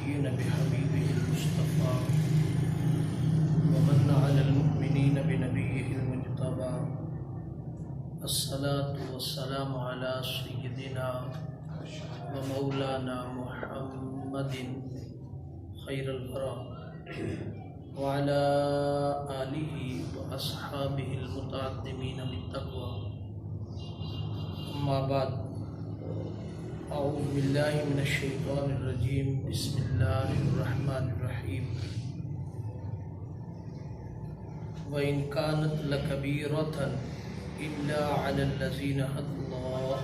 المتقين بحبيبه المصطفى ومن على المؤمنين بنبيه المجتبى الصلاة والسلام على سيدنا ومولانا محمد خير الورى وعلى آله وأصحابه المتقدمين بالتقوى. أما بعد، أعوذ بالله من الشيطان الرجيم. بسم الله الرحمن الرحيم. وإن كانت لكبيرة إلا على الذين هدى الله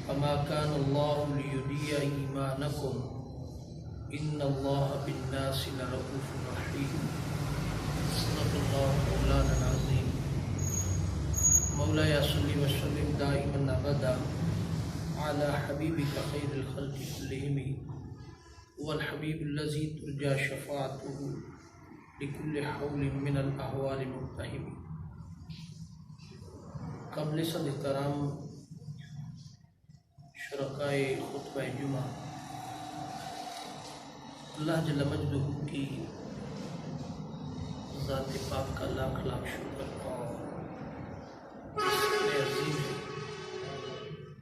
وما كان الله ليضيع إيمانكم إن الله بالناس لرؤوف رحيم. صدق الله مولانا العظيم. مولاي صل وسلم دائما أبدا على حبيبك خير الخلق كلهم والحبيب الذي ترجى شفاعته لكل حول من الأحوال مقتحم. قبل صد احترام شرکائے خطبہ جمعہ، اللہ جل مجدہ کی ذات پاک کا لاکھ لاکھ شکر اور عظیم ہے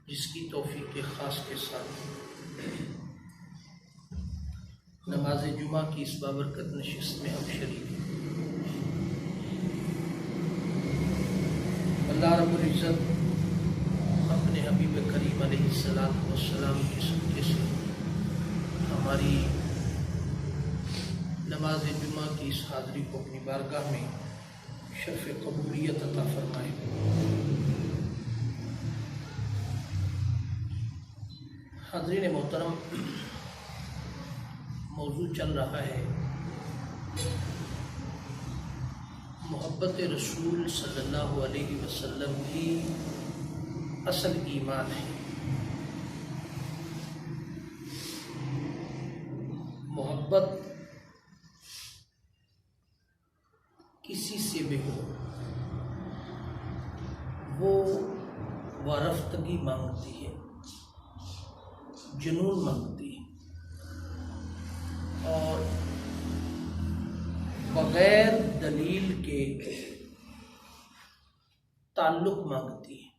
جس کی توفیق خاص کے ساتھ نماز جمعہ کی اس بابرکت نشست میں ہم شریک ہیں۔ اللہ رب العزت اپنے حبیب کریم علیہ السلام کے صدقے سے ہماری نماز جمعہ کی اس حاضری کو اپنی بارگاہ میں شرف قبولیت عطا فرمائے۔ حاضرین محترم، موضوع چل رہا ہے محبت رسول صلی اللہ علیہ وسلم کی اصل ایمان ہے۔ محبت کسی سے بھی ہو وہ وارفتگی مانگتی ہے، جنون مانگتی ہے اور بغیر دلیل کے تعلق مانگتی ہے۔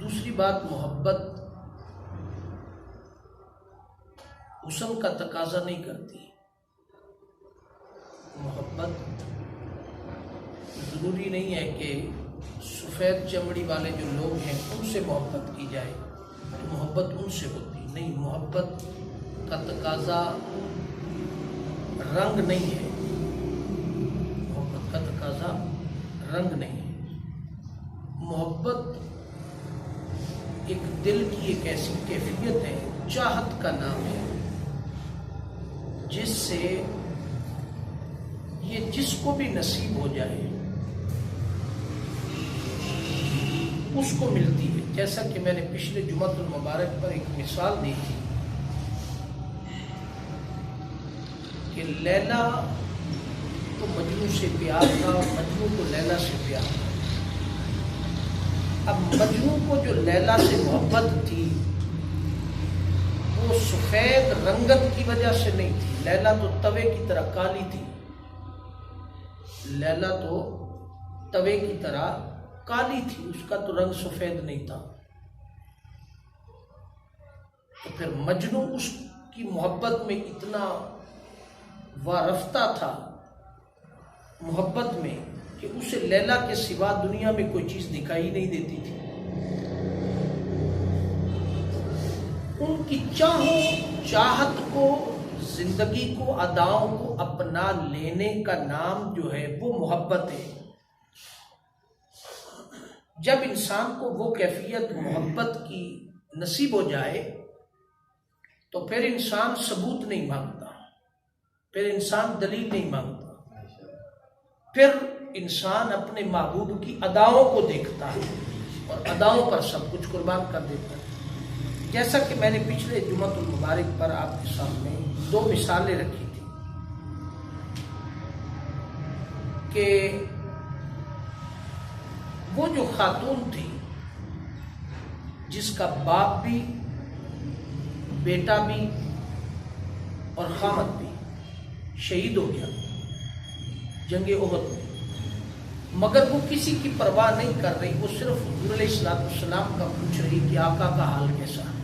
دوسری بات، محبت حسن کا تقاضا نہیں کرتی۔ محبت ضروری نہیں ہے کہ سفید چمڑی والے جو لوگ ہیں ان سے محبت کی جائے تو محبت ان سے ہوتی نہیں۔ محبت کا تقاضا رنگ نہیں ہے، محبت کا تقاضا رنگ نہیں ہے۔ محبت ایک دل کی ایک ایسی کیفیت ہے، چاہت کا نام ہے، جس سے یہ جس کو بھی نصیب ہو جائے اس کو ملتی ہے۔ جیسا کہ میں نے پچھلے جمعہ المبارک پر ایک مثال دی تھی کہ لیلا کو مجنوں سے پیار تھا اور مجنوں کو لیلا سے پیار تھا۔ اب مجنوں کو جو لیلا سے محبت تھی وہ سفید رنگت کی وجہ سے نہیں تھی۔ لیلا تو توے کی طرح کالی تھی، لیلا تو توے کی طرح کالی تھی، اس کا تو رنگ سفید نہیں تھا۔ تو پھر مجنوں اس کی محبت میں اتنا وارفتہ تھا محبت میں کہ اسے لیلا کے سوا دنیا میں کوئی چیز دکھائی نہیں دیتی تھی۔ ان کی چاہت کو، زندگی کو، اداؤں کو اپنا لینے کا نام جو ہے وہ محبت ہے۔ جب انسان کو وہ کیفیت محبت کی نصیب ہو جائے تو پھر انسان ثبوت نہیں مانگتا، پھر انسان دلیل نہیں مانگتا، پھر انسان اپنے محبوب کی اداؤں کو دیکھتا ہے اور اداؤں پر سب کچھ قربان کر دیتا ہے۔ جیسا کہ میں نے پچھلے جمعہ المبارک پر آپ کے سامنے دو مثالیں رکھی تھی کہ وہ جو خاتون تھی جس کا باپ بھی، بیٹا بھی اور خامد بھی شہید ہو گیا جنگ احد میں، مگر وہ کسی کی پرواہ نہیں کر رہی، وہ صرف حضور علیہ السلام کا پوچھ رہی کہ آقا کا حال کیسا ہے،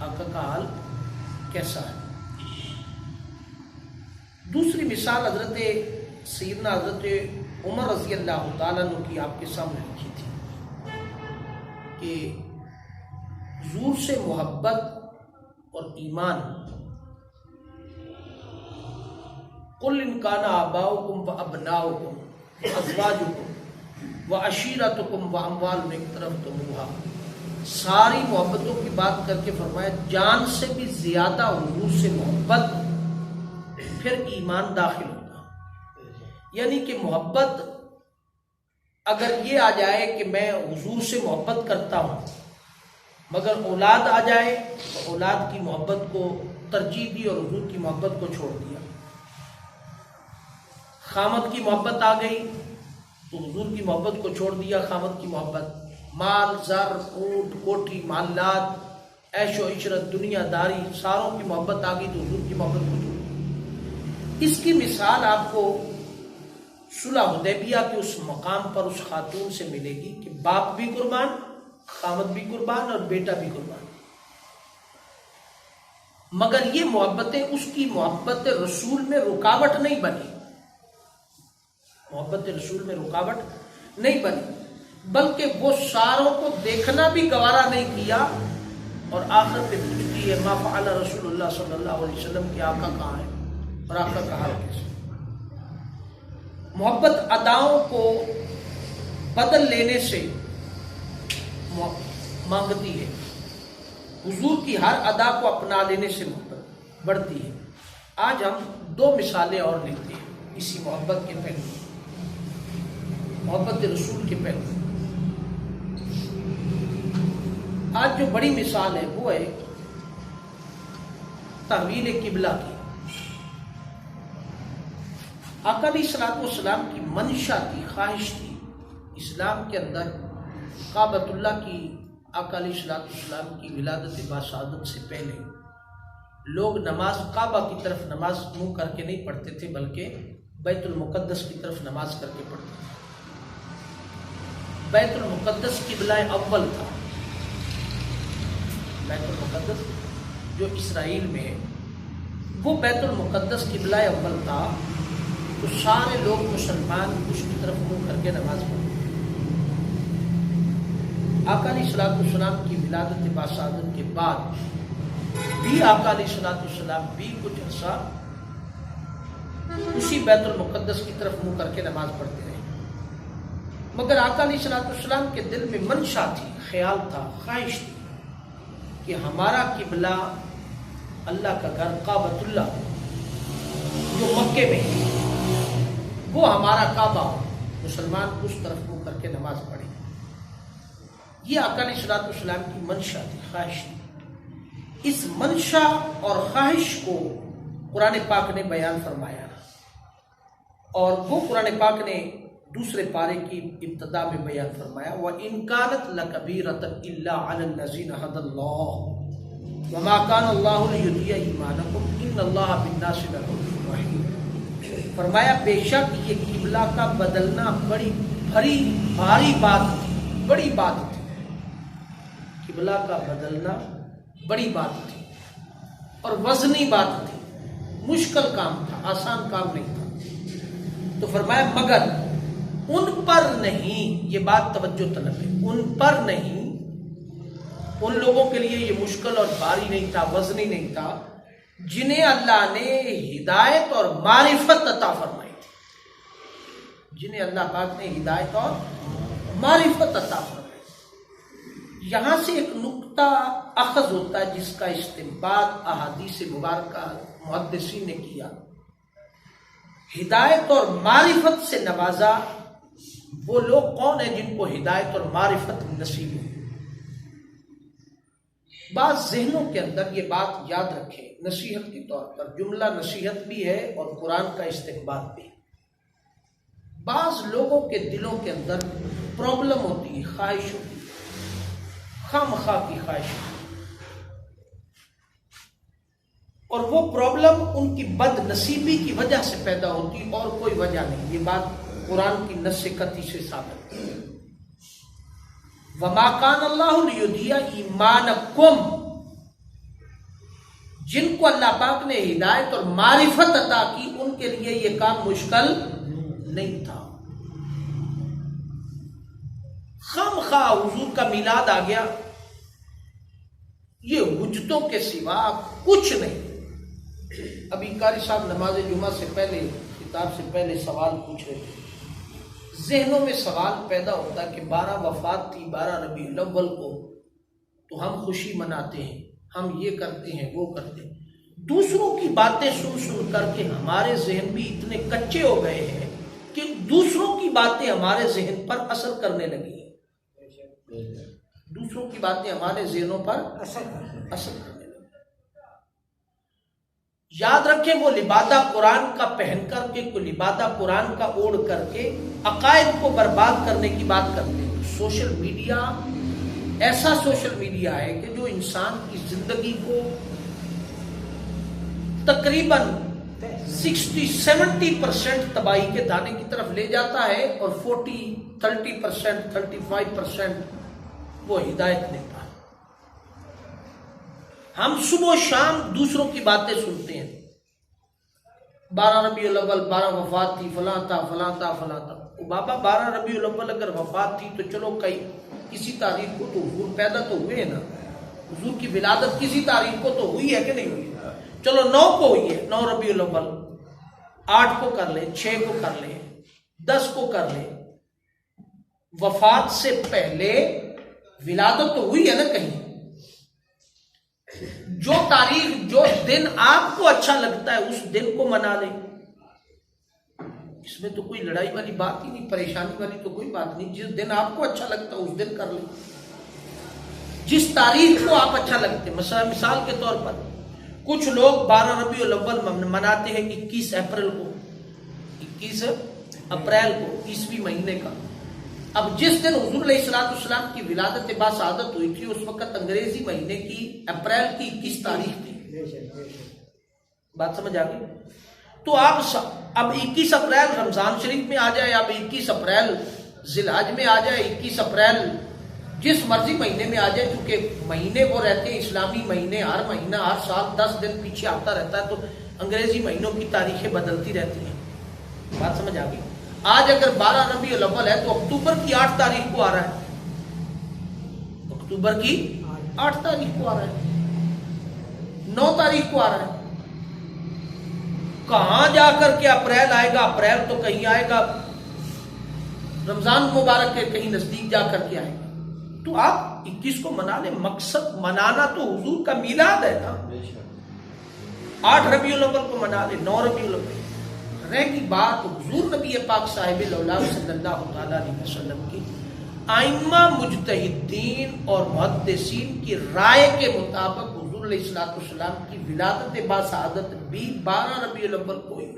آقا کا حال کیسا ہے۔ دوسری مثال حضرت سیدنا حضرت عمر رضی اللہ تعالیٰ عنہ کی آپ کے سامنے رکھی تھی کہ حضور سے محبت اور ایمان، قل ان کان آباؤکم وابناؤکم وازواجکم وعشیرتکم واموال اقترفتموہا، ساری محبتوں کی بات کر کے فرمایا جان سے بھی زیادہ حضور سے محبت، پھر ایمان داخل ہوگا۔ یعنی کہ محبت اگر یہ آ جائے کہ میں حضور سے محبت کرتا ہوں مگر اولاد آ جائے تو اولاد کی محبت کو ترجیح دی اور حضور کی محبت کو چھوڑ دیا، خامد کی محبت آ گئی تو حضور کی محبت کو چھوڑ دیا، خامد کی محبت، مال زر اونٹ کوٹھی مالات عیش و عشرت دنیا داری ساروں کی محبت آ گئی تو حضور کی محبت کو چھوڑ دیا۔ اس کی مثال آپ کو صلح حدیبیہ کے اس مقام پر اس خاتون سے ملے گی کہ باپ بھی قربان، خامد بھی قربان اور بیٹا بھی قربان، مگر یہ محبتیں اس کی محبت رسول میں رکاوٹ نہیں بنی، محبت رسول میں رکاوٹ نہیں بنی، بلکہ وہ ساروں کو دیکھنا بھی گوارا نہیں کیا، اور آخر پہ پوچھتی ہے ما فعل رسول اللہ صلی اللہ علیہ وسلم کہ آقا کہاں ہے اور آقا کا حال کیسے۔ محبت اداؤں کو بدل لینے سے مانگتی ہے، حضور کی ہر ادا کو اپنا لینے سے محبت بڑھتی ہے۔ آج ہم دو مثالیں اور لیتے ہیں اسی محبت کے پہلو، محبت رسول کے پہلو۔ آج جو بڑی مثال ہے وہ ہے تحویل قبلہ کی۔ آقا علیہ الصلوۃ والسلام کی منشا تھی، خواہش تھی، اسلام کے اندر کعبۃ اللہ کی آقا علیہ الصلوۃ والسلام کی ولادت باسعادت سے پہلے لوگ نماز کعبہ کی طرف نماز منہ کر کے نہیں پڑھتے تھے بلکہ بیت المقدس کی طرف نماز کر کے پڑھتے تھے۔ بیت المقدس قبلہ اول تھا، بیت المقدس جو اسرائیل میں ہے وہ بیت المقدس قبلہ اول تھا، تو سارے لوگ مسلمان اس کی طرف منہ کر کے نماز پڑھتے تھے۔ آقا علیہ الصلوۃ والسلام کی ولادت باسعادت کے بعد بھی آقا علیہ الصلوۃ والسلام بھی کچھ عرصہ اسی بیت المقدس کی طرف منہ کر کے نماز پڑھتے رہے، مگر آقا علیہ الصلوۃ والسلام کے دل میں منشا تھی، خیال تھا، خواہش تھی کہ ہمارا قبلہ اللہ کا گھر کعبۃ اللہ جو مکے میں ہے وہ ہمارا کعبہ ہو، مسلمان اس طرف منہ کر کے نماز پڑھے۔ یہ آقا علیہ الصلوۃ والسلام کی منشا تھی، خواہش تھی۔ اس منشا اور خواہش کو قرآن پاک نے بیان فرمایا، اور وہ قرآن پاک نے دوسرے پارے کی ابتدا میں بیان فرمایا وَإِن كَانَتْ لَكَبِيرَةً إِلَّا عَلَى الَّذِينَ هَدَى اللَّهُ وَمَا كَانَ اللَّهُ لِيُضِيعَ إِيمَانَكُمْ إِنَّ اللَّهَ بِالنَّاسِ لَرَءُوفٌ رَحِيمٌ۔ فرمایا بے شک یہ قبلہ کا بدلنا بڑی بھاری بات تھی، بڑی بات تھی، قبلہ کا بدلنا بڑی بات تھی اور وزنی بات تھی، مشکل کام تھا، آسان کام نہیں تھا۔ تو فرمایا مگر ان پر نہیں، یہ بات توجہ طلب ہے، ان پر نہیں، ان لوگوں کے لیے یہ مشکل اور بھاری نہیں تھا، وزنی نہیں تھا جنہیں اللہ نے ہدایت اور معرفت عطا فرمائی تھی، جنہیں اللہ پاک نے ہدایت اور معرفت عطا فرمائی۔ یہاں سے ایک نقطہ اخذ ہوتا ہے جس کا استنباط احادیث مبارکہ محدثین نے کیا، ہدایت اور معرفت سے نوازا وہ لوگ کون ہیں جن کو ہدایت اور معرفت نصیب ہو۔ بعض ذہنوں کے اندر یہ بات یاد رکھیں نصیحت کے طور پر، جملہ نصیحت بھی ہے اور قرآن کا استنباط بھی۔ بعض لوگوں کے دلوں کے اندر پرابلم ہوتی ہے، خواہش ہوتی ہے، خواہ کی خواہش، اور وہ پرابلم ان کی بد نصیبی کی وجہ سے پیدا ہوتی اور کوئی وجہ نہیں. یہ بات قرآن کی نص قطعی سے ثابت ہے. وَمَا كَانَ اللَّهُ لِيُضِيعَ إِيمَانَكُمْ، جن کو اللہ پاک نے ہدایت اور معرفت عطا کی ان کے لیے یہ کام مشکل نہیں تھا. خواہ حضور کا میلاد آ گیا، یہ حجتوں کے سوا کچھ نہیں. ابھی قاری صاحب نماز جمعہ سے پہلے کتاب سے پہلے سوال پوچھ رہے تھے. ذہنوں میں سوال پیدا ہوتا ہے کہ 12 وفات تھی 12 ربیع الاول کو، تو ہم خوشی مناتے ہیں، ہم یہ کرتے ہیں وہ کرتے ہیں. دوسروں کی باتیں سن سن کر کے ہمارے ذہن بھی اتنے کچے ہو گئے ہیں کہ دوسروں کی باتیں ہمارے ذہن پر اثر کرنے لگی ہیں. دوسروں کی باتیں ہمارے ذہنوں پر اثر کرنے لگی. یاد رکھیں، وہ لبادہ قرآن کا پہن کر کے، کوئی لبادہ قرآن کا اوڑھ کر کے عقائد کو برباد کرنے کی بات کرتے ہیں. سوشل میڈیا ایسا سوشل میڈیا ہے کہ جو انسان کی زندگی کو تقریباً 60-70% تباہی کے دانے کی طرف لے جاتا ہے، اور 30% 35% وہ ہدایت دیتا ہے. ہم صبح و شام دوسروں کی باتیں سنتے ہیں. 12 ربیع الاول 12 وفات تھی، فلاں تھا فلاں تھا فلاں تھا. بابا 12 ربیع الاول اگر وفات تھی تو چلو کسی تاریخ کو تو حضور پیدا تو ہوئے ہیں نا. حضور کی ولادت کسی تاریخ کو تو ہوئی ہے کہ نہیں ہوئی؟ چلو 9 کو ہوئی ہے، 9 ربیع الاول. 8 کو کر لیں، 6 کو کر لیں، 10 کو کر لیں. وفات سے پہلے ولادت تو ہوئی ہے نا کہیں. جو تاریخ جو دن آپ کو اچھا لگتا ہے اس دن کو منا لیں. اس میں تو کوئی لڑائی والی بات ہی نہیں، پریشانی والی تو کوئی بات نہیں. جس دن آپ کو اچھا لگتا ہے اس دن کر لیں، جس تاریخ کو آپ اچھا لگتے. مثال کے طور پر کچھ لوگ 12 ربیع الاول مناتے ہیں 21 اپریل کو، 21 اپریل کو، 21ویں مہینے کا. اب جس دن حضور علیہ السلام کی ولادت باسعادت ہوئی تھی اس وقت انگریزی مہینے کی اپریل کی 21 تاریخ تھی. بات سمجھ آ گئی؟ تو آپ اب 21 اپریل رمضان شریف میں آ جائے، اب 21 اپریل ذی الحج میں آ جائے، 21 اپریل جس مرضی مہینے میں آ جائے، کیونکہ مہینے وہ رہتے ہیں اسلامی مہینے. ہر مہینہ ہر سال 10 دن پیچھے آتا رہتا ہے، تو انگریزی مہینوں کی تاریخیں بدلتی رہتی ہیں. بات سمجھ آ گئی؟ آج اگر 12 ربیع الاول ہے تو اکتوبر کی 8 تاریخ کو آ رہا ہے. اکتوبر کی 8 تاریخ کو آ رہا ہے، 9 تاریخ کو آ رہا ہے. کہاں جا کر کے اپریل آئے گا؟ اپریل تو کہیں آئے گا رمضان مبارک کے کہیں نزدیک جا کر کے آئے گا. تو آپ 21 کو منا لیں. مقصد منانا تو حضور کا میلاد ہے نا. 8 ربیع الاول کو منا لیں، 9 ربیع الاول. رہ کی بات حضور نبی پاک صاحب الاولاد صلی اللہ تعالیٰ علیہ وسلم کی ائمہ مجتہدین اور محدثین کی رائے کے مطابق حضور علیہ السلام کی ولادت باسعادت بھی 12 ربیع الاول کو ہوئی.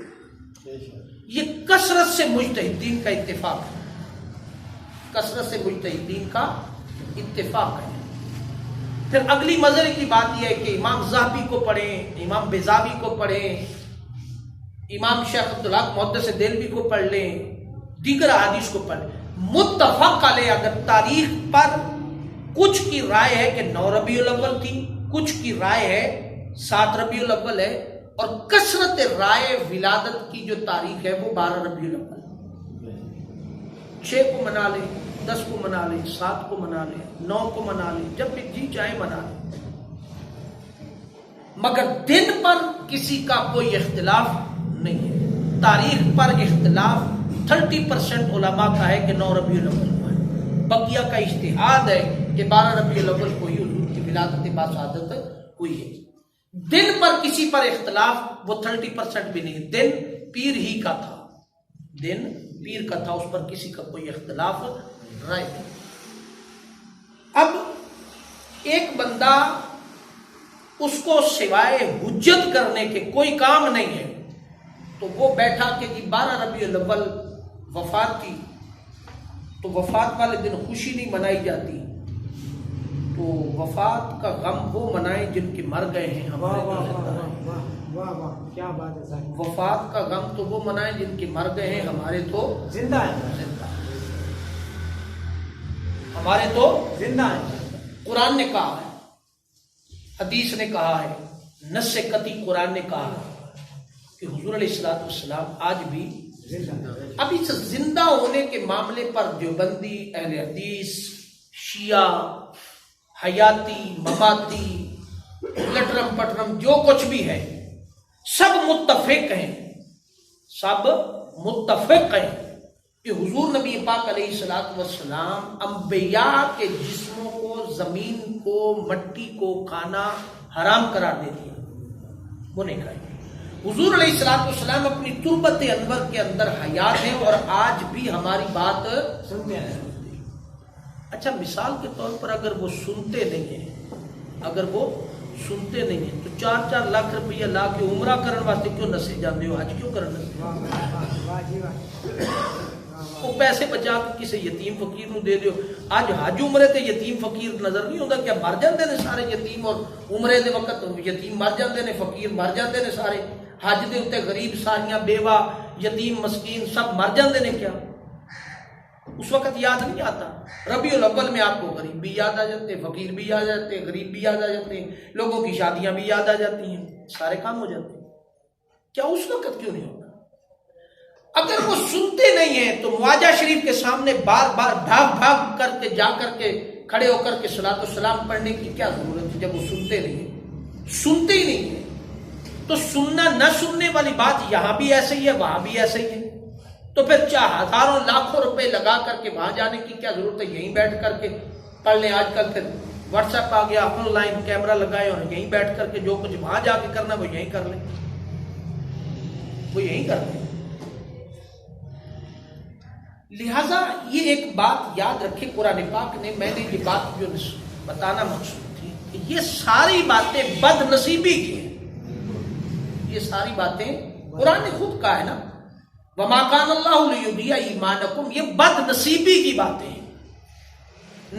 یہ کثرت سے مجتہدین کا اتفاق ہے، کثرت سے مجتہدین کا اتفاق ہے. پھر اگلی مزے کی بات یہ ہے کہ امام ذہبی کو پڑھیں، امام بیضاوی کو پڑھیں، امام شیخ عبدالحق محدث دہلوی کو پڑھ لیں، دیگر احادیث کو پڑھ لیں. متفق علیہ اگر تاریخ پر کچھ کی رائے ہے کہ 9 ربیع الاول تھی، کچھ کی رائے ہے 7 ربیع الاول ہے، اور کثرت رائے ولادت کی جو تاریخ ہے وہ 12 ربیع الاول. 6 کو منا لیں، 10 کو منا لیں، 7 کو منا لیں، 9 کو منا لیں، جب بھی جی چاہے منا لیں. مگر دن پر کسی کا کوئی اختلاف نہیں ہے. تاریخ پر اختلاف 30% علماء کا ہے کہ 9 ربیع الاول کو ہے. بقیہ کا اجتہاد ہے کہ 12 ربیع الاول کو ہی حضور کی ولادت باسعادت ہوئی ہے. دن پر کسی پر اختلاف وہ 30% بھی نہیں. دن پیر ہی کا تھا، دن پیر کا تھا، اس پر کسی کا کوئی اختلاف رائے نہیں. اب ایک بندہ اس کو سوائے حجت کرنے کے کوئی کام نہیں ہے تو وہ بیٹھا کہ جی 12 ربیع الاول وفات تھی تو وفات والے دن خوشی نہیں منائی جاتی. تو وفات کا غم وہ منائیں جن کے مر گئے ہیں ہمارے تو زندہ ہیں۔ واہ واہ کیا بات ہے صاحب، وفات کا غم تو وہ منائیں جن کے مر گئے ہیں ہمارے تو زندہ ہے، زندہ ہیں۔ ہمارے تو زندہ ہے۔ قرآن نے کہا ہے، حدیث نے کہا ہے، نص قطعی قرآن نے کہا ہے کہ حضور علیہ الصلوۃ والسلام آج بھی زندہ۔ اب اس زندہ ہونے کے معاملے پر دیوبندی، اہل حدیث، شیعہ، حیاتی، مماتی، لٹرم پٹرم جو کچھ بھی ہے سب متفق ہیں، سب متفق ہیں کہ حضور نبی پاک علیہ الصلوۃ والسلام انبیاء کے جسموں کو، زمین کو، مٹی کو کھانا حرام قرار دے دیا، وہ نہیں کھائیں گے۔ حضور علیہ الصلوۃ والسلام اپنی تربت انور کے اندر حیات ہیں اور آج بھی ہماری بات سنتے ہیں۔ اچھا مثال کے طور پر اگر وہ سنتے نہیں ہیں، اگر وہ سنتے نہیں ہیں تو 4-4 لاکھ روپیہ لا کے عمرہ کرنے واسطے کیوں نسے جاندے ہو؟ حج کیوں کرنے؟ واہ واہ واہ جی واہ۔ وہ پیسے بچا کے کسی یتیم فقیر نو دے دیو۔ آج حج عمرے تے یتیم فقیر نظر نہیں ہوتا؟ کیا مر جاندے نے سارے یتیم؟ اور عمرے دے وقت یتیم مر جاندے نے، فقیر مر جاندے نے سارے، حج دے اتے غریب ساریاں بیوہ یتیم مسکین سب مر جاندے نے کیا؟ اس وقت یاد نہیں آتا؟ ربیع الاول میں آپ کو غریب بھی یاد آ جاتے ہیں، فقیر بھی یاد آ جاتے ہیں، غریب بھی یاد آ جاتے ہیں، لوگوں کی شادیاں بھی یاد آ جاتی ہیں، سارے کام ہو جاتے ہیں۔ کیا اس وقت کیوں نہیں ہوتا؟ اگر وہ سنتے نہیں ہیں تو مواجہ شریف کے سامنے بار بار بھاگ بھاگ کر کے جا کر کے کھڑے ہو کر کے صلاۃ والسلام پڑھنے کی کیا ضرورت ہے جب وہ سنتے نہیں ہیں؟ سنتے ہی نہیں ہیں تو سننا نہ سننے والی بات یہاں بھی ایسے ہی ہے، وہاں بھی ایسے ہی ہے، تو پھر ہزاروں لاکھوں روپے لگا کر کے وہاں جانے کی کیا ضرورت ہے؟ یہیں بیٹھ کر کے پڑھ لیں۔ آج کل پھر واٹس ایپ آ گیا، آن لائن کیمرہ لگائے اور یہیں بیٹھ کر کے جو کچھ وہاں جا کے کرنا وہ یہیں کر لیں، وہ یہیں کر لیں۔ لہذا یہ ایک بات یاد رکھے، قرآن پاک نے، میں نے یہ بات جو بتانا مقصود تھی کہ یہ ساری باتیں بد نصیبی کی ہیں، یہ ساری باتیں قرآن نے خود کہا ہے نا، وَمَا كَانَ اللَّهُ لِيُضِيعَ إِيمَانَكُمْ، یہ بد نصیبی کی باتیں ہیں۔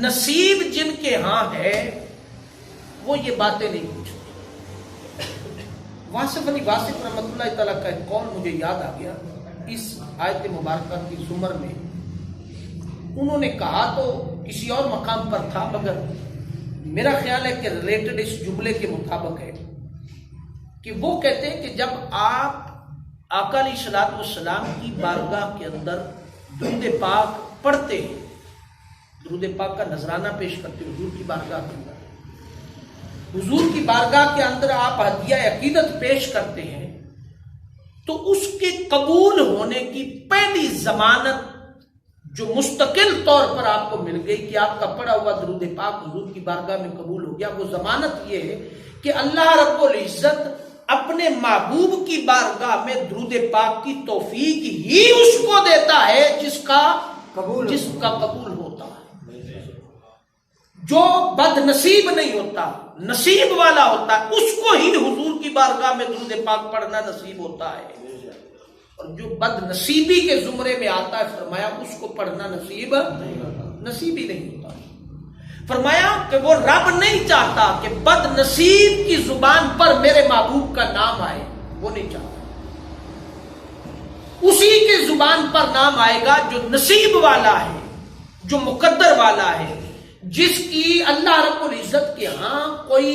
نصیب جن کے ہاں ہے وہ یہ باتیں نہیں پوچھتے۔ واصف علی واصف رحمۃ اللہ تعالیٰ کا ایک قول مجھے یاد آ گیا اس آیت مبارکہ کی زمر میں۔ انہوں نے کہا تو کسی اور مقام پر تھا مگر میرا خیال ہے کہ ریلیٹڈ اس جملے کے مطابق ہے کہ وہ کہتے ہیں کہ جب آپ آقا علیہ الصلوۃ والسلام کی بارگاہ کے اندر درود پاک پڑھتے ہیں، درود پاک کا نذرانہ پیش کرتے ہیں حضور کی بارگاہ کے اندر، حضور کی بارگاہ کے اندر آپ ہدیہ عقیدت پیش کرتے ہیں، تو اس کے قبول ہونے کی پہلی ضمانت جو مستقل طور پر آپ کو مل گئی کہ آپ کا پڑھا ہوا درود پاک حضور کی بارگاہ میں قبول ہو گیا، وہ ضمانت یہ ہے کہ اللہ رب العزت اپنے محبوب کی بارگاہ میں درود پاک کی توفیق ہی اس کو دیتا ہے جس کا قبول ہوتا ہے۔ جو بد نصیب نہیں ہوتا، نصیب والا ہوتا ہے، اس کو ہی حضور کی بارگاہ میں درود پاک پڑھنا نصیب ہوتا ہے، اور جو بد نصیبی کے زمرے میں آتا ہے فرمایا اس کو پڑھنا نصیب ہی نہیں ہوتا۔ فرمایا کہ وہ رب نہیں چاہتا کہ بد نصیب کی زبان پر میرے محبوب کا نام آئے، وہ نہیں چاہتا، اسی کی زبان پر نام آئے گا جو نصیب والا ہے، جو مقدر والا ہے، جس کی اللہ رب العزت کے ہاں کوئی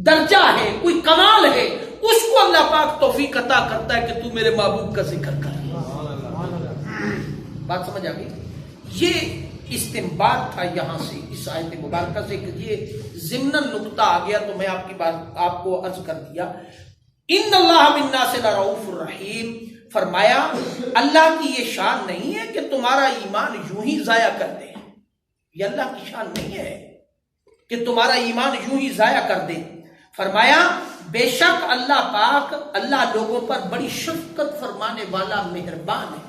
درجہ ہے، کوئی کمال ہے، اس کو اللہ پاک توفیق عطا کرتا ہے کہ تو میرے محبوب کا ذکر کر۔ بات سمجھ آ گئی؟ یہ استنباط تھا یہاں سے اس آیت مبارکہ سے کہ یہ ضمناً نقطہ آ گیا تو میں آپ کی بات آپ کو عرض کر دیا۔ ان اللہ بالناس لرؤوف الرحیم، فرمایا اللہ کی یہ شان نہیں ہے کہ تمہارا ایمان یوں ہی ضائع کر دے، یہ اللہ کی شان نہیں ہے کہ تمہارا ایمان یوں ہی ضائع کر دے۔ فرمایا بے شک اللہ پاک، اللہ لوگوں پر بڑی شفقت فرمانے والا مہربان ہے۔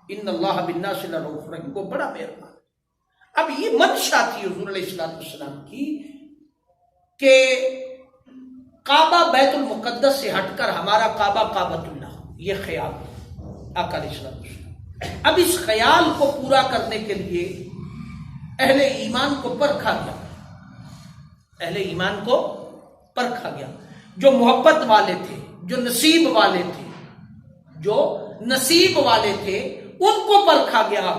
ان اللہ بالناس لرؤوف الرحیم، کو بڑا مہربان۔ اب یہ منشا تھی حضور علیہ الصلوۃ والسلام کی کہ کعبہ بیت المقدس سے ہٹ کر ہمارا کعبہ کعبۃ اللہ، یہ خیال آقا علیہ الصلوۃ والسلام۔ اب اس خیال کو پورا کرنے کے لیے اہل ایمان کو پرکھا گیا، اہل ایمان کو پرکھا گیا. جو محبت والے تھے، جو نصیب والے تھے، جو نصیب والے تھے، ان کو پرکھا گیا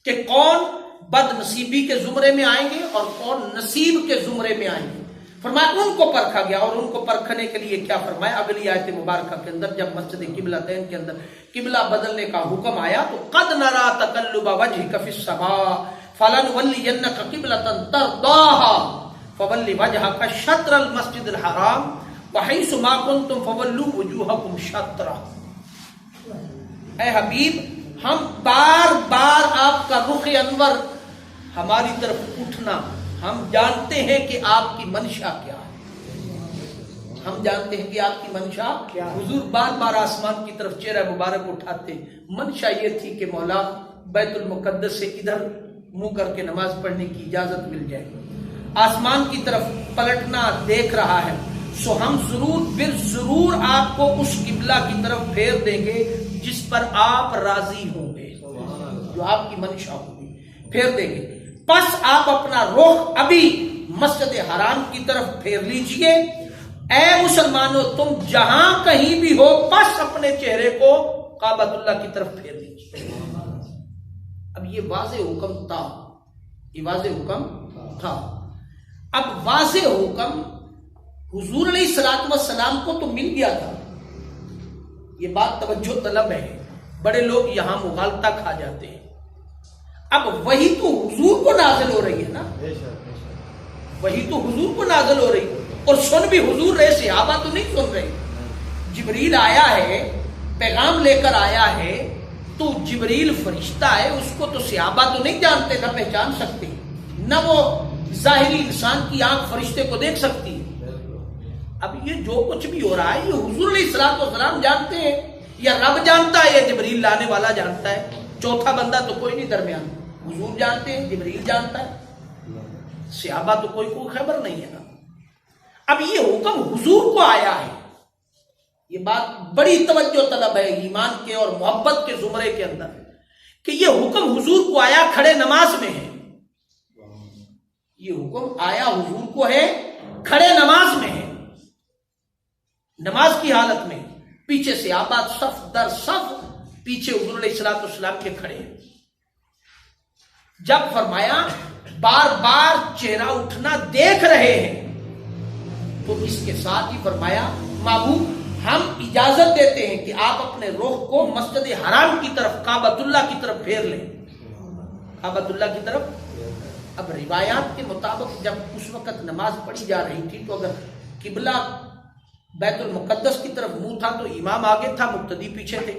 کہ کون بد نصیبی کے زمرے میں آئیں گے اور کون نصیب کے زمرے میں آئیں گے. فرمایا ان کو پرکھا گیا. اور ان کو پرکھنے کے لیے کیا فرمایا؟ اگلی آیت مبارکہ کے اندر جب مسجد قبلتین کے اندر قبلہ بدلنے کا حکم آیا تو قد نرا تقلب وجهك في السماء فلنولينك قبلة ترضاها فول وجهك شطر المسجد الحرام وحيث ما كنتم فولوا وجوهكم شطرا. اے حبیب، ہم بار بار آپ کا رخ انور ہماری طرف اٹھنا، ہم جانتے ہیں کہ آپ کی منشا کیا ہے. ہم جانتے ہیں کہ آپ کی منشا کیا ہے. حضور بار بار آسمان کی طرف چہرہ مبارک اٹھاتے. منشا یہ تھی کہ مولا بیت المقدس سے ادھر منہ کر کے نماز پڑھنے کی اجازت مل جائے. آسمان کی طرف پلٹنا دیکھ رہا ہے، سو ہم ضرور آپ کو اس قبلہ کی طرف پھیر دیں گے جس پر آپ راضی ہوں گے، جو آپ کی منشا ہوگی، پھیر دیں گے. پس آپ اپنا رخ ابھی مسجد حرام کی طرف پھیر لیجئے. اے مسلمانوں، تم جہاں کہیں بھی ہو، پس اپنے چہرے کو کعبۃ اللہ کی طرف پھیر لیجئے. اب یہ واضح حکم تھا، یہ واضح حکم تھا. اب واضح حکم حضور علیہ الصلوۃ والسلام کو تو مل گیا تھا. یہ بات توجہ طلب ہے، بڑے لوگ یہاں مغالطہ کھا جاتے ہیں. اب وہی تو حضور کو نازل ہو رہی ہے نا، وہی تو حضور کو نازل ہو رہی ہے، اور سن بھی حضور رہے، صحابہ تو نہیں سن رہے. جبریل آیا ہے، پیغام لے کر آیا ہے، تو جبریل فرشتہ ہے، اس کو تو صحابہ تو نہیں جانتے، نہ پہچان سکتے، نہ وہ ظاہری انسان کی آنکھ فرشتے کو دیکھ سکتی. اب یہ جو کچھ بھی ہو رہا ہے یہ حضور علیہ الصلوۃ والسلام جانتے ہیں، یا رب جانتا ہے، یا جبریل لانے والا جانتا ہے. چوتھا بندہ تو کوئی نہیں درمیان. حضور جانتے ہیں، جبریل جانتا ہے، صحابہ تو کوئی خبر نہیں ہے نا. اب یہ حکم حضور کو آیا ہے. یہ بات بڑی توجہ طلب ہے ایمان کے اور محبت کے زمرے کے اندر، کہ یہ حکم حضور کو آیا کھڑے نماز میں ہے. یہ حکم آیا حضور کو ہے کھڑے نماز میں ہے، نماز کی حالت میں. پیچھے صحابہ صف در صف پیچھے حضور علیہ الصلوۃ والسلام کے کھڑے ہیں. جب فرمایا بار بار چہرہ اٹھنا دیکھ رہے ہیں، تو اس کے ساتھ ہی فرمایا محبوب ہم اجازت دیتے ہیں کہ آپ اپنے رخ کو مسجد حرام کی طرف، کعبۃ اللہ کی طرف پھیر لیں. کعبۃ اللہ کی طرف. اب روایات کے مطابق جب اس وقت نماز پڑھی جا رہی تھی تو اگر قبلہ بیت المقدس کی طرف منہ تھا تو امام آگے تھا، مقتدی پیچھے تھے.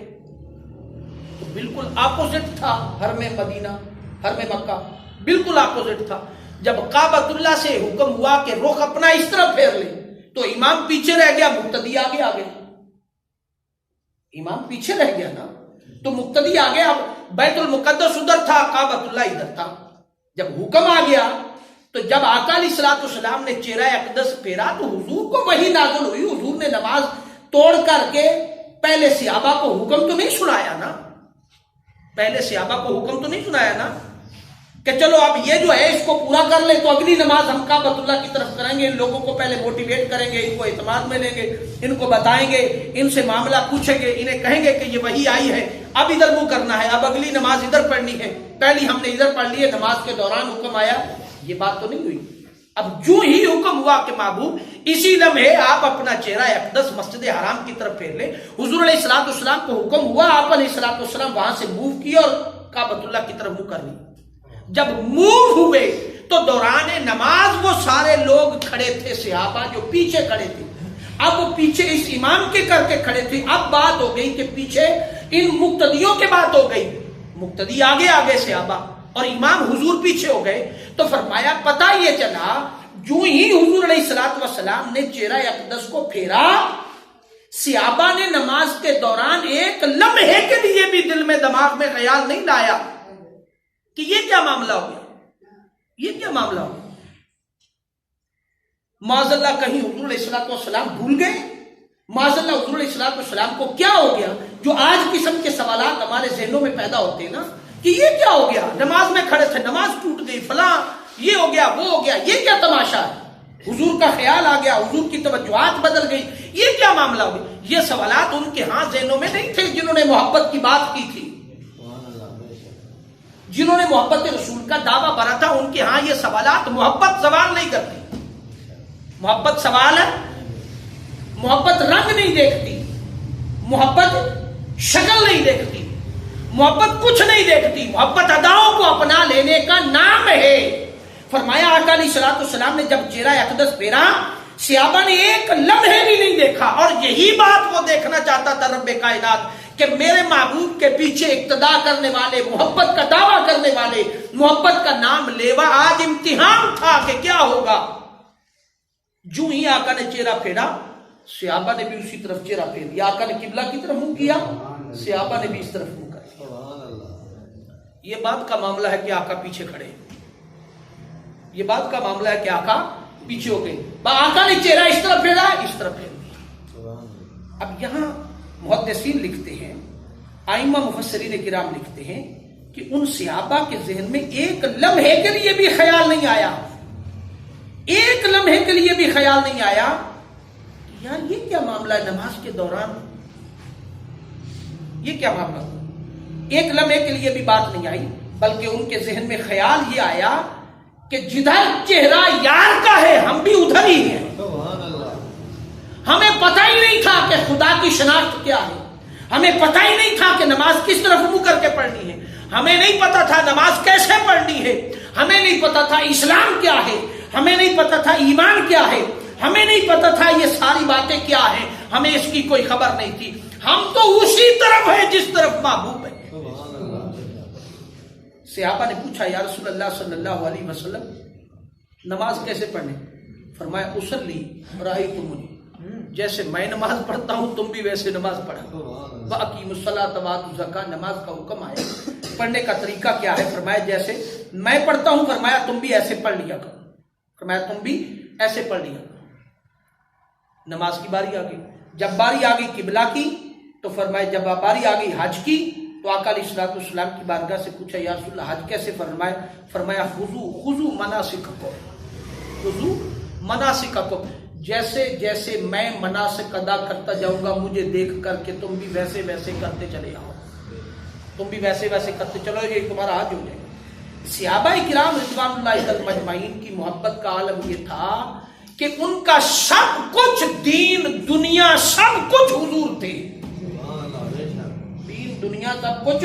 تو بالکل اپوزٹ تھا حرم مدینہ، حرم مکہ بالکل اپوزٹ تھا. جب کعبۃ اللہ سے حکم ہوا کہ رخ اپنا اس طرف پھیر لے تو امام پیچھے رہ گیا، مقتدی آگے آگے. امام پیچھے رہ گیا نا تو مقتدی آگے. اب بیت المقدس ادھر تھا، کعبۃ اللہ ادھر تھا. جب حکم آ گیا تو جب آقا علیہ الصلوۃ والسلام نے چہرہ اقدس پھیرا تو حضور کو وحی نازل ہوئی. حضور نے نماز توڑ کر کے پہلے صحابہ کو حکم تو نہیں سنایا نا، پہلے صحابہ کو حکم تو نہیں سنایا نا کہ چلو اب یہ جو ہے اس کو پورا کر لیں تو اگلی نماز ہم کعبۃ اللہ کی طرف کریں گے. ان لوگوں کو پہلے موٹیویٹ کریں گے، ان کو اعتماد میں لیں گے، ان کو بتائیں گے، ان سے معاملہ پوچھیں گے، انہیں کہیں گے کہ یہ وحی آئی ہے، اب ادھر منہ کرنا ہے، اب اگلی نماز ادھر پڑھنی ہے، پہلی ہم نے ادھر پڑھ لی ہے. نماز کے دوران حکم آیا، یہ بات تو نہیں ہوئی. اب جو ہی حکم ہوا کہ محبوب اسی لمحے آپ اپنا چہرہ اقدس مسجد حرام کی طرف پھیر لیں. حضور علیہ الصلوۃ والسلام کو حکم ہوا، آپ علیہ الصلوۃ والسلام وہاں سے موو کیا اور کعبۃ اللہ کی طرف منہ کر لی. جب موو ہوئے تو دوران نماز وہ سارے لوگ کھڑے تھے، صحابہ جو پیچھے کھڑے تھے، اب وہ پیچھے اس امام کے کر کے کھڑے تھے. اب بات ہو گئی کہ پیچھے ان مقتدیوں کے بات ہو گئی، مقتدی آگے آگے صحابہ اور امام حضور پیچھے ہو گئے. تو فرمایا پتہ یہ چلا جو ہی حضور علیہ الصلوۃ والسلام نے چہرہ اقدس کو پھیرا، صحابہ نے نماز کے دوران ایک لمحے کے لیے بھی دل میں دماغ میں خیال نہیں لایا کہ یہ کیا معاملہ ہو گیا، یہ کیا معاملہ ہو گیا. معاذ اللہ کہیں حضور علیہ الصلوۃ والسلام بھول گئے، معاذ اللہ حضور علیہ الصلوۃ والسلام کو کیا ہو گیا. جو آج قسم کے سوالات ہمارے ذہنوں میں پیدا ہوتے ہیں نا کہ یہ کیا ہو گیا، نماز میں کھڑے تھے، نماز ٹوٹ گئی، فلاں یہ ہو گیا، وہ ہو گیا، یہ کیا تماشا ہے. حضور کا خیال آ گیا، حضور کی توجہات بدل گئی، یہ کیا معاملہ ہو گیا؟ یہ سوالات ان کے ہاں ذہنوں میں نہیں تھے جنہوں نے محبت کی بات کی تھی، جنہوں نے محبت رسول کا دعویٰ بھرا تھا، ان کے ہاں یہ سوالات محبت سوال نہیں کرتی، محبت سوال ہے، محبت رنگ نہیں دیکھتی، محبت شکل نہیں دیکھتی، محبت کچھ نہیں دیکھتی، محبت اداؤں کو اپنا لینے کا نام ہے۔ فرمایا آقا علیہ الصلوۃ والسلام نے جب چہرہ اقدس پھیرا، صحابہ نے ایک لمحے بھی نہیں دیکھا، اور یہی بات وہ دیکھنا چاہتا تھا رب کائنات، کہ میرے محبوب کے پیچھے اقتدا کرنے والے، محبت کا دعویٰ کرنے والے، محبت کا نام لیوا، آج امتحان تھا کہ کیا ہوگا۔ جو ہی آقا نے چہرہ پھیرا، صحابہ نے بھی اسی طرف چہرہ پھیر دیا، آقا نے قبلہ کی طرف منہ کیا، صحابہ نے بھی اس طرف منہ کیا۔ یہ بات کا معاملہ ہے کہ آقا پیچھے کھڑے، یہ بات کا معاملہ ہے کہ آقا پیچھے ہو گئے، آقا نے چہرہ اس طرف پھیرا، اس طرف پھیر دیا۔ اب یہاں محدثین لکھتے ہیں، ائمہ مفسرین کرام لکھتے ہیں کہ ان صحابہ کے ذہن میں ایک لمحے کے لیے بھی خیال نہیں آیا، ایک لمحے کے لیے بھی خیال نہیں آیا یار یہ کیا معاملہ ہے نماز کے دوران، یہ کیا معاملہ، ایک لمحے کے لیے بھی بات نہیں آئی، بلکہ ان کے ذہن میں خیال یہ آیا کہ جدھر چہرہ یار کا ہے ہم بھی ادھر ہی ہیں۔ ہمیں پتہ ہی نہیں تھا کہ خدا کی شناخت کیا ہے، ہمیں پتہ ہی نہیں تھا کہ نماز کس طرف منہ کر کے پڑھنی ہے، ہمیں نہیں پتا تھا نماز کیسے پڑھنی ہے، ہمیں نہیں پتا تھا اسلام کیا ہے، ہمیں نہیں پتا تھا ایمان کیا ہے، ہمیں نہیں پتا تھا یہ ساری باتیں کیا ہیں، ہمیں اس کی کوئی خبر نہیں تھی، ہم تو اسی طرف ہیں جس طرف محبوب ہے۔ صحابہ نے پوچھا یا رسول اللہ صلی اللہ علیہ وسلم نماز کیسے پڑھنے؟ فرمایا اصلی رأیتمونی، جیسے میں نماز پڑھتا ہوں تم بھی ویسے نماز پڑھا، وَأَقِیمُوا الصَّلَاةَ وَآتُوا الزَّکَاةَ، نماز کا حکم آیا، پڑھنے کا طریقہ کیا ہے؟ فرمایا جیسے میں پڑھتا ہوں، فرمایا تم بھی ایسے پڑھ لیا کرو، فرمایا تم بھی ایسے پڑھ لیا کرو۔ نماز کی باری آ گئی، جب باری آ گئی قبلہ کی تو فرمایا، جب باری آ گئی حج کی تو آقا علیہ الصلوۃ والسلام کی بارگاہ سے پوچھا یا رسول اللہ حج کیسے؟ فرمایا خذوا مناسککم، خذوا مناسککم، جیسے جیسے میں مناسک ادا کرتا جاؤں گا مجھے دیکھ کر کے تم بھی ویسے ویسے کرتے چلے آؤ، تم بھی ویسے ویسے کرتے چلو، یہ تمہارا حج ہو جائے گا۔ صحابہ کرام رضوان اللہ علیہم اجمعین کی محبت کا عالم یہ تھا کہ ان کا سب کچھ دین دنیا سب کچھ حضور تھے، دین دنیا سب کچھ،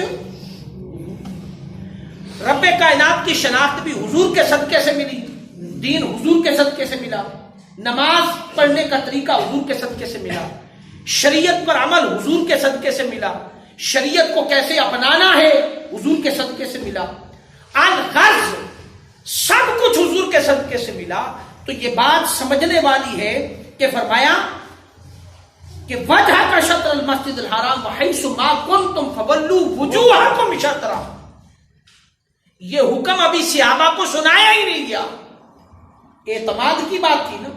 رب کائنات کی شناخت بھی حضور کے صدقے سے ملی، دین حضور کے صدقے سے ملا، نماز پڑھنے کا طریقہ حضور کے صدقے سے ملا، شریعت پر عمل حضور کے صدقے سے ملا، شریعت کو کیسے اپنانا ہے حضور کے صدقے سے ملا، الغرض سب کچھ حضور کے صدقے سے ملا۔ تو یہ بات سمجھنے والی ہے کہ فرمایا کہ وجہ کا شطر المسجد الحرام وحیث ما کنتم فولوا وجوہکم شطرہ، یہ حکم ابھی صحابہ کو سنایا ہی نہیں گیا، اعتماد کی بات تھی نا۔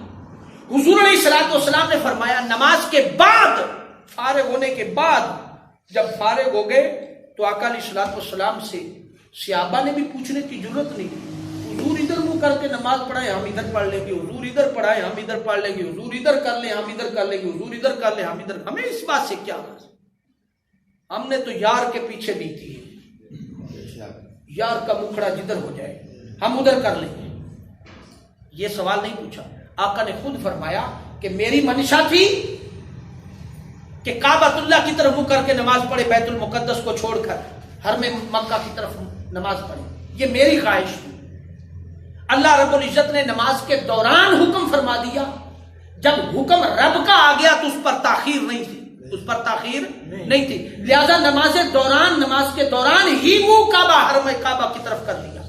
حضور علیہ الصلوۃ والسلام نے فرمایا نماز کے بعد، فارغ ہونے کے بعد جب فارغ ہو گئے تو آقا علیہ الصلوۃ والسلام سے صحابہ نے بھی پوچھنے کی ضرورت نہیں، حضور ادھر منہ کر کے نماز پڑھائے ہم ادھر پڑھ لیں گے، حضور ادھر پڑھائے ہم ادھر پڑھ لیں گے، حضور ادھر کر لیں ہم ادھر کر لیں گے، حضور ادھر کر لیں ہم ادھر، ہمیں اس بات سے کیا غرض، ہم نے تو یار کے پیچھے بیتی ہے، یار کا مکھڑا جدھر ہو جائے ہم ادھر کر لیں گے۔ یہ سوال نہیں پوچھا، آقا نے خود فرمایا کہ میری منشا تھی کہ کعبۃ اللہ کی طرف منہ کر کے نماز پڑھے، بیت المقدس کو چھوڑ کر حرم مکہ کی طرف نماز پڑھے، یہ میری خواہش تھی۔ اللہ رب العزت نے نماز کے دوران حکم فرما دیا، جب حکم رب کا آ گیا تو اس پر تاخیر نہیں تھی، اس پر تاخیر نہیں تھی، لہذا نماز کے دوران ہی منہ کعبہ حرم کعبہ کی طرف کر لیا۔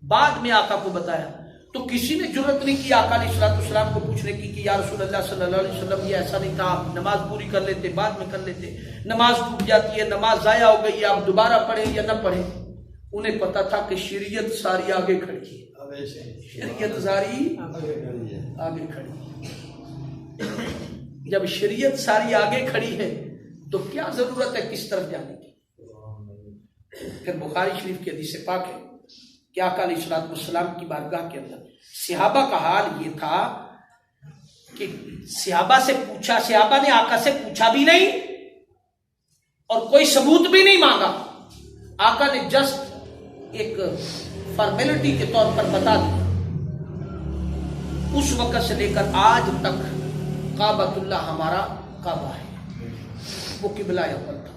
بعد میں آقا کو بتایا تو کسی نے جرت نہیں کی آقا علیہ الصلوۃ والسلام کو پوچھنے کی کہ یا رسول اللہ صلی اللہ علیہ وسلم یہ ایسا نہیں تھا، آپ نماز پوری کر لیتے، بعد میں کر لیتے، نماز ٹوٹ جاتی ہے، نماز ضائع ہو گئی، آپ دوبارہ پڑھیں یا نہ پڑھیں۔ انہیں پتا تھا کہ شریعت ساری آگے کھڑی ہے، شریعت ساری آگے کھڑی ہے، جب شریعت ساری آگے کھڑی ہے تو کیا ضرورت ہے کس طرف جانے کی۔ پھر بخاری شریف کی حدیث پاک ہے کہ آقا علیہ الصلوۃ والسلام کی بارگاہ کے اندر صحابہ کا حال یہ تھا کہ صحابہ سے پوچھا، صحابہ نے آقا سے پوچھا بھی نہیں اور کوئی ثبوت بھی نہیں مانگا، آقا نے جسٹ ایک فارمیلٹی کے طور پر بتا دیا۔ اس وقت سے لے کر آج تک کعبۃ اللہ ہمارا کعبہ ہے، وہ قبلہ اول تھا۔